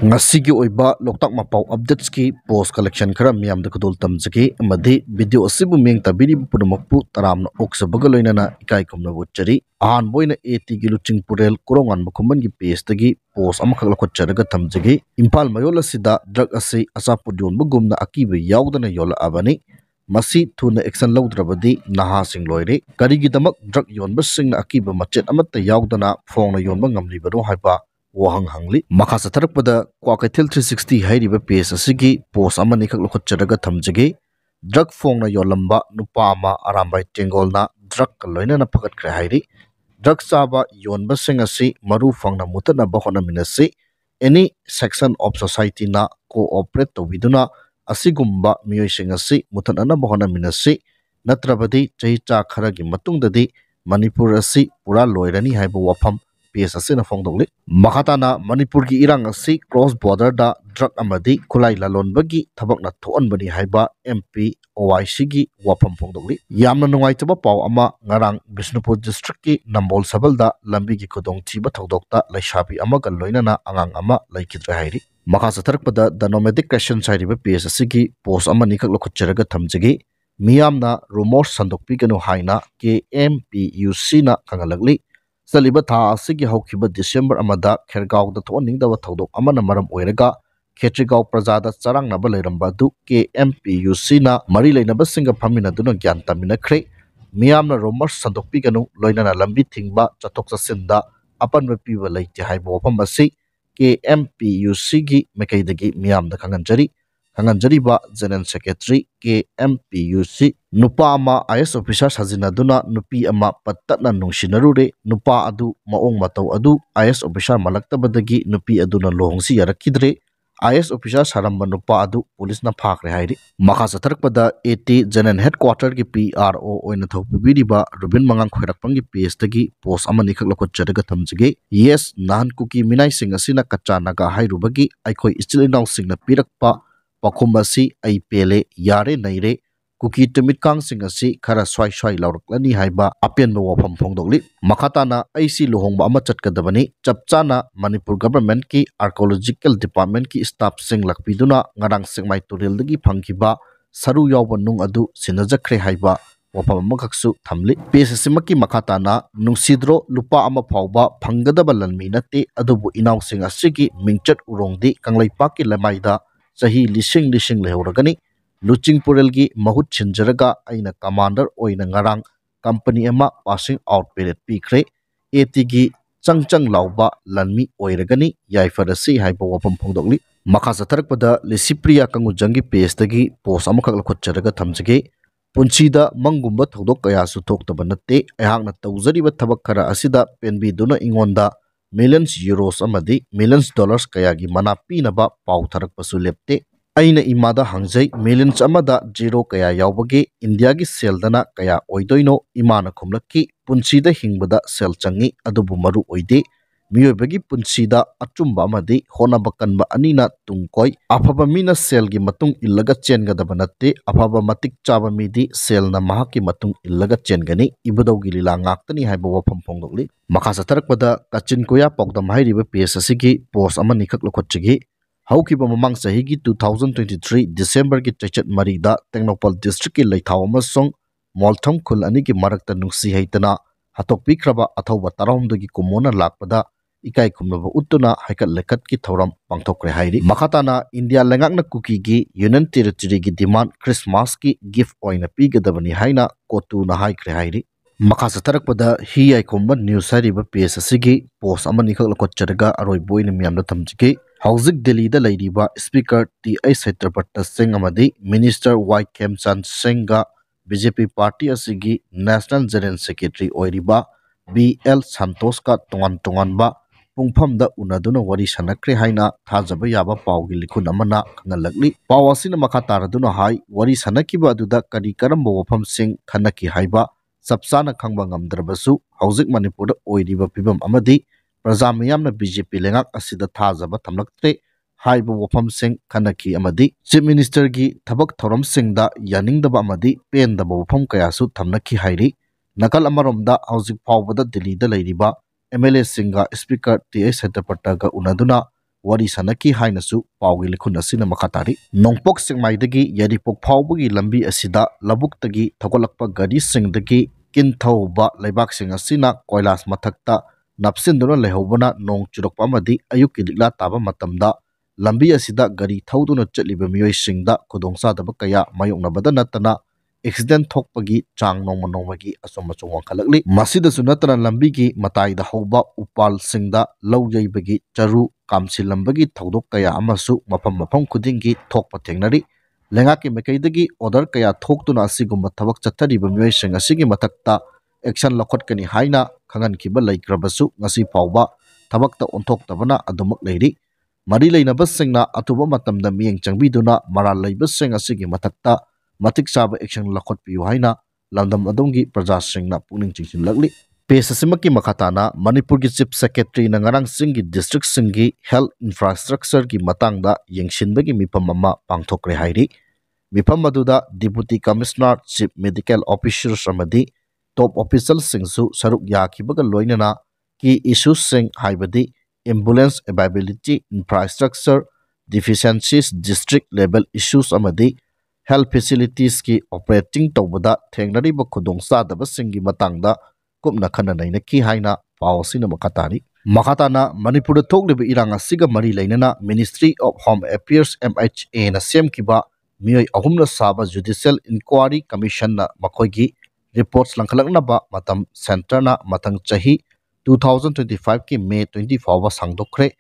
ngasi gi oiba loktak mapau updates ki post collection khara miyam da khudul tamjaki amadi video asibu meng tabiri pudumakpu taramna oksabaga loinana ikai kumna butchari an boina at gi luching purel kurongan bakuman gi page tagi post amakhak lakhotcharaga tamjagi impal mayola sida drug asi asapudyon bugumna akibe yawdana yola abani masi thuna action lawdrabadi naha sing loire karigi damak drug yonba singna akiba machet amatta yawdana phongna yonba ngamli baro haiba wahang hangli makha satharakpada kwakaithil 360 hairiba page asigi post amani khak lokhotcharaga thamjage drug phongna yolamba nupa ama arambai tengolna drug kaloina na phakat khre hairi drug chaba yonba singasi maru phangna mutana bahona minasi any section of society na cooperate to biduna asigumba miyoi singasi mutanana bahona minasi natrabadi chahicha kharagi matungdadi manipur asi pura loirani haiba wafam PS asina fongdongli makhatana manipur gi irang asi cross border da drug amadi khulai lalon bagi thabak na thoan bani haiba MP OIC gi wafam fongdongli yamna nungai chaba paw ama ngarang Bishnupur district ki Nambol Sabal da lambi gi khudong thiba thodokta laishabi ama gal loinana angang ama laikidra hairi makha satharakpada the nomadic question sairiba PS asigi post ama nikhak lokhotcharaga thamjagi miyamna rumors sandokpi kanu haina KMPUC na kangalagli Saliba tha asigi haukiba December amada Khergaon da thonindawa thodok amana maram oiraga Khetrigaon prajada charang naba leiramba du KMPUC na mari leinaba singa phamina duna gyan tamina khre miyamna rumors sandokpi kanu loinana lambi thingba chatok chasinda apanba piwa leite haibo wafam asi KMPUC gi mekaidagi miyamda kanganjari ba General Secretary KMPUC nupa ama IS officer sajinaduna nupi ama pattatna nungsinarure nupa adu maong matau adu IS officer malaktabadagi nupi aduna lohongsi yarakidre IS officer saramba nupa adu police na phakre hairi makha satharakpada AT General Headquarter gi PRO oina thopibiriba Rubin Mangang khoirakpang gi PS tagi post amani khak lokhotcharaga thamjage yes nahan kuki minai sing asina kacha naga hairubagi aikhoi istilinaw singna pirakpa pakhumasi ai pele yare naire kuki tumit kang singasi khara swai lauraklani haiba apian no wafam phongdokli makhatana aisi lohongba ama chatkadabani chapchana Manipur government ki archaeological department ki staff sing lakpiduna ngarang singmai turil dagi phangkiba saru yawba nung adu sinajakre haiba wafam amakaksu thamli PSSMaki makhatana nungsidro lupa ama phawba phanggadaba lanmi nate adubu inaw sing asigi mingchat urongdi kanglaipak ki lamaida sahi lising lehoragani Luching Purelgi Mahut Chinjaraga aina commander oina ngarang company ama passing out period pikre etigi changchang lauba lanmi oiragani yaifarasi haiba wapam phongdokli makha satharakpada Lisipriya kangujangi page tagi post amakhak lakhotcharaga thamjage punchida mangumba thodok kaya su thoktaban natte ayhakna tawjariba thabak khara asida penbi duna ingonda millions euros amadi millions dollars kaya gi mana pinaba pau tharak pasu lepte aina imada hangjai millions amada zero kaya yawbage India gi sel dana kaya oidoino imana khumlaki punsida hingbada sel changi adubu maru oide miyobagi punsida achumba amadi honaba kanba anina tungkoi afaba mina sel gi matung illaga chengadaba natte afaba matik chaba midi sel na mahaki matung illaga chengani ibadawgi lila ngaktani haiba wafam phongdokli makha satharakpada kachin koya pokdam hairiba PS asigi post amani khak lokhotchigi haukiba mamang sahigi 2023 December ki chachat marida Tengnopal district ki leithaw amasong moltham khul ani ki marakta nungsi haitana hatokpi khraba athauba tarawmdo gi kumona lakpada ikai khumnaba uttuna haikat lekat ki thoram pangthokre hairi makhatana India lengakna kuki gi Union Territory gi demand Christmas ki gift oina pigadabani haina kotu na haikre hairi makha satharakpada hi aikomba news hairiba PS asigi post amani khak lokhotcharaga aroi boina miyamda thamjige Hauzik Delhi da lairiba Speaker T.I. Setrapatta Singh amadi Minister Y. Khemchand Singh ga BJP Party asigi National General Secretary oiriba B.L. Santos ka tongan ba pungpham da unaduna wari sanakre haina thajaba yaba pawgi likhun amana kangalakli pawasina makha taraduna hai wari sanakiba aduda kari karamba wafam sing khanaki haiba sapsana khangba ngamdrabasu Hauzik Manipur da oiriba pibam amadi Praja miyamna BJP lengak asida thajaba thamlaktre haiba wafam sing khanaki amadi Chief Minister gi thabak thoram singda yaningdaba amadi pendaba wafam kayasu thamnaki hairi nakal amaromda hauzik phawbada Delhi da lairiba MLA singa Speaker T.I. Setrapatta ga unaduna wari sanaki hainasu paugi likhun asina makha tari nongpok singmaidagi yaripok phawbagi lambi asida labuktagi thogolakpa gari singdagi kinthauba laibak sing asina koilas mathakta napsinduna lehobana nong churokpa amadi ayukki likla taba matamda lambi asida gari thauduna chatliba miyoi singda khudongsadaba kaya mayoknabada natana accident thokpagi chang nongmagi asomachong wangkhalakli masidasu natana lambigi mataida hoba upal singda lawyaibagi charu kamsilambagi thodok kaya amasu mafam khudingi thokpa thengnari lengaki mekaidagi order kaya thoktuna asigumba thabak chathariba miyoi sing asigi mathakta action lakhotkani haina khangan kiba laikrabasu ngasi phawba thabakta onthoktabana adumak leiri mari leinaba singna atuba matamda miyeng changbiduna maral leiba sing asigi mathakta matik saba action lakhot piu haina lamdam adongi praja singna puning chingsin lagli pesasimaki makhatana manipur gi chief secretary na ngarang singi district singi health infrastructure gi matangda yengshinbagi mipam ama pangthokre hairi mipam maduda deputy commissioner chief medical officers amadi top officials singsu saruk yakibaga loinana ki issues sing haibadi ambulance availability infrastructure deficiencies district level issues amadi health facilities ki operating tawbada thengnariba khudongsadaba singi matangda kupna khana naina ki haina pawsina makhatana manipur thokliba iranga siga mari leinana ministry of home affairs MHA na semkiba miyoi ahumna saba judicial inquiry commission na makhoigi reports langkhalaknaba matam center na matang chahi 2025 ki May 24 wa sangdokre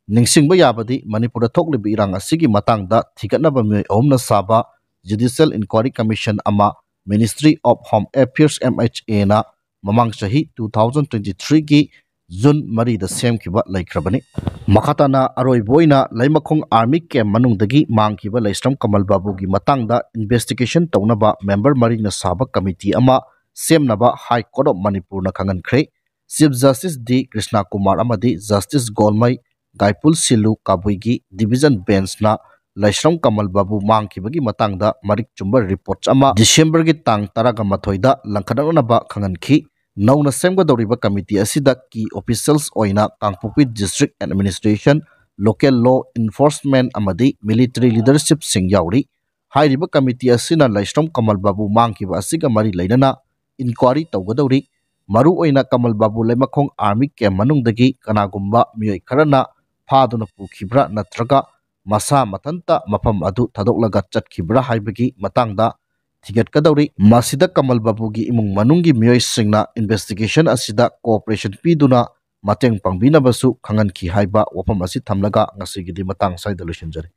ningsingba yabadi manipur thokliba iranga sigi matangda thigatnaba miyoi ahumna saba Judicial Inquiry Commission ama Ministry of Home Affairs MHA na mamang chahi 2023 ki June mari da semkiba laikrabani makhatana aroi boina laimakhong army camp manungdagi mangkiba laistram Kamal Babu gi matangda investigation tawnaba member mari na saba committee ama semnaba High Court of Manipur na khangan khre Chief Justice D Krishna Kumar amadi Justice Golmai Gaipul Silu Kabuigi Division Bench na Laishram Kamal Babu mangkibagi matangda marik chumba reports ama December gi tang taraga mathoida langkhadanaba khangankhi nauna semgadoriba committee asida key officials oina Kangpokpi district administration local law enforcement amadi military leadership sing yauri hairiba committee asina Laishram Kamal Babu mangkiba asiga mari leinana inquiry tawgadori maru oina Kamal Babu laimakhong army camp manungdagi kanagumba miyoi kharana phaduna pukhibra natraga masa matanta mafam adu thadoklaga chatkibra haibagi matangda thigatkadauri masida Kamal Babu gi imung manungi miyoi singna investigation asida cooperation piduna mateng pangbinabasu khangan ki haiba wafam asi thamlaga ngasigi di matang saida lusinjari